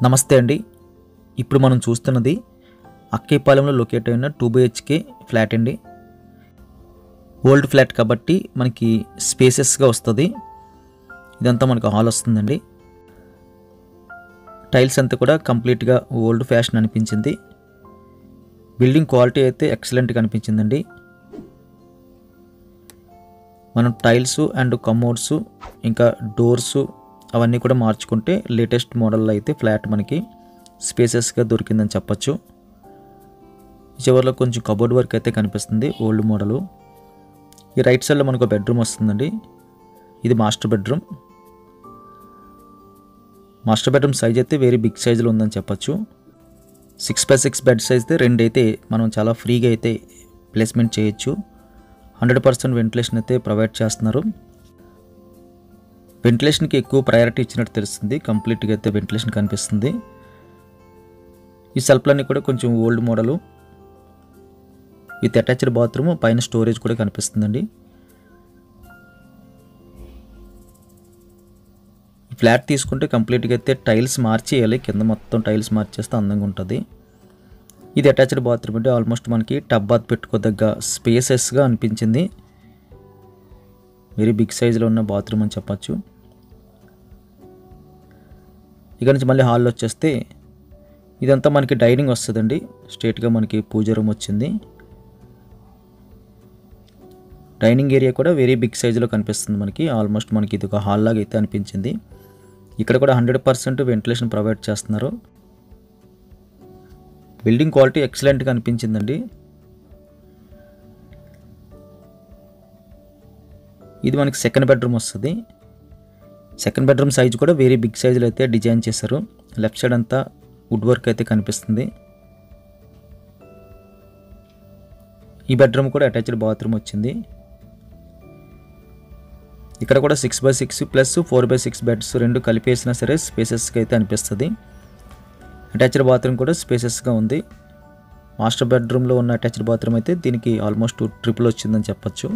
నమస్తే అండి. ఇప్పుడు మనం చూస్తున్నది అక్కేపాలెంలో లొకేట్ అయిన 2 BHK ఫ్లాట్ అండి. ఓల్డ్ ఫ్లాట్ కాబట్టి మనకి స్పేసెస్గా వస్తుంది. ఇదంతా మనకు హాల్ వస్తుందండి. టైల్స్ అంతా కూడా కంప్లీట్గా ఓల్డ్ ఫ్యాషన్ అనిపించింది. బిల్డింగ్ క్వాలిటీ అయితే ఎక్సలెంట్గా అనిపించిందండి. మనం టైల్స్ అండ్ కమోడ్స్ ఇంకా డోర్స్ అవన్నీ కూడా మార్చుకుంటే లేటెస్ట్ మోడల్లో అయితే ఫ్లాట్ మనకి స్పేసెస్గా దొరికిందని చెప్పచ్చు. చివరిలో కొంచెం కబోర్డ్ వర్క్ అయితే కనిపిస్తుంది ఓల్డ్ మోడలు. ఈ రైట్ సైడ్లో మనకు బెడ్రూమ్ వస్తుందండి. ఇది master bedroom. Master bedroom size అయితే వెరీ బిగ్ సైజులో ఉందని చెప్పచ్చు. 6x6 బెడ్ సైజ్ అయితే 2 అయితే మనం చాలా ఫ్రీగా అయితే ప్లేస్మెంట్ చేయొచ్చు. 100% వెంటిలేషన్ అయితే ప్రొవైడ్ చేస్తున్నారు. వెంటిలేషన్కి ఎక్కువ ప్రయారిటీ ఇచ్చినట్టు తెలుస్తుంది. కంప్లీట్గా అయితే వెంటిలేషన్ కనిపిస్తుంది. ఈ సెల్ఫ్లన్నీ కూడా కొంచెం old model with attached bathroom, పైన స్టోరేజ్ కూడా కనిపిస్తుందండి. ఫ్లాట్ తీసుకుంటే కంప్లీట్గా అయితే టైల్స్ మార్చేయాలి. కింద మొత్తం టైల్స్ మార్చేస్తే అందంగా ఉంటుంది. ఇది అటాచ్డ్ బాత్రూమ్ అంటే ఆల్మోస్ట్ మనకి టబ్ బాత్ పెట్టుకోదగ్గ స్పేసెస్గా అనిపించింది. వెరీ బిగ్ సైజులో ఉన్న బాత్రూమ్ అని చెప్పచ్చు. ఇక్కడ నుంచి మళ్ళీ హాల్లో వచ్చేస్తే ఇదంతా మనకి డైనింగ్ వస్తుందండి. స్ట్రేట్గా మనకి పూజ రూమ్ వచ్చింది. డైనింగ్ ఏరియా కూడా వెరీ బిగ్ సైజులో కనిపిస్తుంది మనకి. ఆల్మోస్ట్ మనకి ఇది ఒక హాల్ లాగా అయితే అనిపించింది. ఇక్కడ కూడా 100% వెంటిలేషన్ ప్రొవైడ్ చేస్తున్నారు. బిల్డింగ్ క్వాలిటీ ఎక్సలెంట్గా అనిపించిందండి. ఇది మనకి సెకండ్ బెడ్రూమ్ వస్తుంది. సెకండ్ బెడ్రూమ్ సైజ్ కూడా వెరీ బిగ్ సైజులో అయితే డిజైన్ చేశారు. లెఫ్ట్ సైడ్ అంతా వుడ్ వర్క్ అయితే కనిపిస్తుంది. ఈ బెడ్రూమ్ కూడా అటాచ్డ్ బాత్రూమ్ వచ్చింది. ఇక్కడ కూడా 6x6 ప్లస్ 4x6 బెడ్స్ రెండు కలిపేసినా సరే స్పేసెస్గా అయితే అనిపిస్తుంది. అటాచ్డ్ బాత్రూమ్ కూడా స్పేసెస్గా ఉంది. మాస్టర్ బెడ్రూమ్లో ఉన్న అటాచ్డ్ బాత్రూమ్ అయితే దీనికి ఆల్మోస్ట్ ట్రిపుల్ వచ్చిందని చెప్పచ్చు.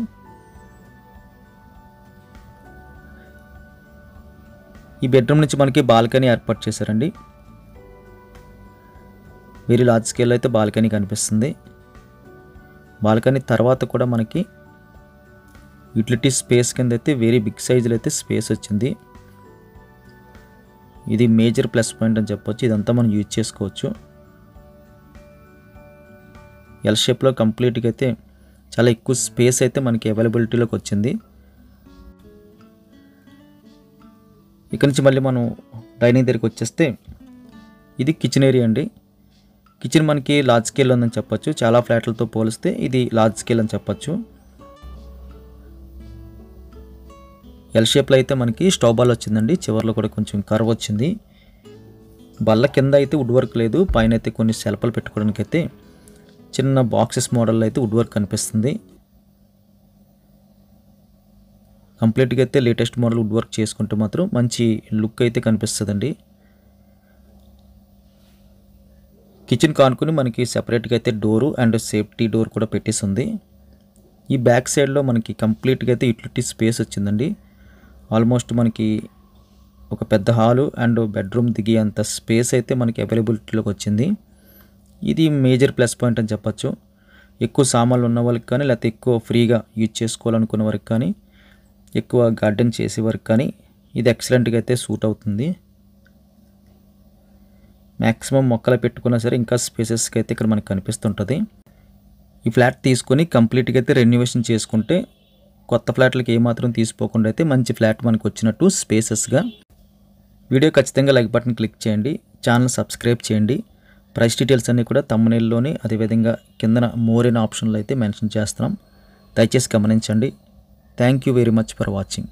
ఈ బెడ్రూమ్ నుంచి మనకి బాల్కనీ ఏర్పాటు చేశారండి. వెరీ లార్జ్ స్కేల్ అయితే బాల్కనీ కనిపిస్తుంది. బాల్కనీ తర్వాత కూడా మనకి యూటిలిటీ స్పేస్ కింద అయితే వెరీ బిగ్ సైజులో అయితే స్పేస్ వచ్చింది. ఇది మేజర్ ప్లస్ పాయింట్ అని చెప్పొచ్చు. ఇదంతా మనం యూజ్ చేసుకోవచ్చు. ఎల్ షేప్లో కంప్లీట్గా అయితే చాలా ఎక్కువ స్పేస్ అయితే మనకి అవైలబిలిటీలోకి వచ్చింది. ఇక్కడ నుంచి మళ్ళీ మనం డైనింగ్ దగ్గరికి వచ్చేస్తే ఇది కిచెన్ ఏరియా అండి. కిచెన్ మనకి లార్జ్ స్కేల్ ఉందని చెప్పొచ్చు. చాలా ఫ్లాట్లతో పోలిస్తే ఇది లార్జ్ స్కేల్ అని చెప్పొచ్చు. ఎల్ షేప్లో అయితే మనకి స్టవ్ బాల్ వచ్చిందండి. చివరిలో కూడా కొంచెం కర్వ్ వచ్చింది. బల్ల కింద అయితే వుడ్ వర్క్ లేదు. పైన అయితే కొన్ని సెల్ఫ్లు పెట్టుకోవడానికి అయితే చిన్న బాక్సెస్ మోడల్లో అయితే వుడ్ వర్క్ కనిపిస్తుంది. కంప్లీట్గా అయితే లేటెస్ట్ మోడల్ వుడ్ వర్క్ చేసుకుంటే మాత్రం మంచి లుక్ అయితే కనిపిస్తుందండి. కిచెన్ కానుకొని మనకి సెపరేట్గా అయితే డోరు అండ్ సేఫ్టీ డోర్ కూడా పెట్టేసి ఉంది. ఈ బ్యాక్ సైడ్లో మనకి కంప్లీట్గా అయితే యూటిలిటీ స్పేస్ వచ్చిందండి. ఆల్మోస్ట్ మనకి ఒక పెద్ద హాలు అండ్ బెడ్రూమ్ దిగి అంత స్పేస్ అయితే మనకి అవైలబిలిటీలోకి వచ్చింది. ఇది మేజర్ ప్లస్ పాయింట్ అని చెప్పచ్చు. ఎక్కువ సామాన్లు ఉన్న వాళ్ళకి కానీ, లేకపోతే ఎక్కువ ఫ్రీగా యూజ్ చేసుకోవాలనుకున్న వారికి కానీ, ఎక్కువ గార్డెన్ చేసే వరకు కానీ ఇది ఎక్సలెంట్గా అయితే సూట్ అవుతుంది. మ్యాక్సిమం మొక్కలు పెట్టుకున్నా సరే ఇంకా స్పేసెస్కి అయితే ఇక్కడ మనకు కనిపిస్తుంటుంది. ఈ ఫ్లాట్ తీసుకొని కంప్లీట్గా అయితే రెన్యువేషన్ చేసుకుంటే కొత్త ఫ్లాట్లకి ఏమాత్రం తీసిపోకుండా అయితే మంచి ఫ్లాట్ మనకు వచ్చినట్టు స్పేసెస్గా. వీడియో ఖచ్చితంగా లైక్ బటన్ క్లిక్ చేయండి. ఛానల్ సబ్స్క్రైబ్ చేయండి. ప్రైస్ డీటెయిల్స్ అన్నీ కూడా థంబ్నెయిల్లోని అదేవిధంగా కిందన మోర్ ఇన్ ఆప్షన్లో అయితే మెన్షన్ చేస్తున్నాం. దయచేసి గమనించండి. Thank you very much for watching.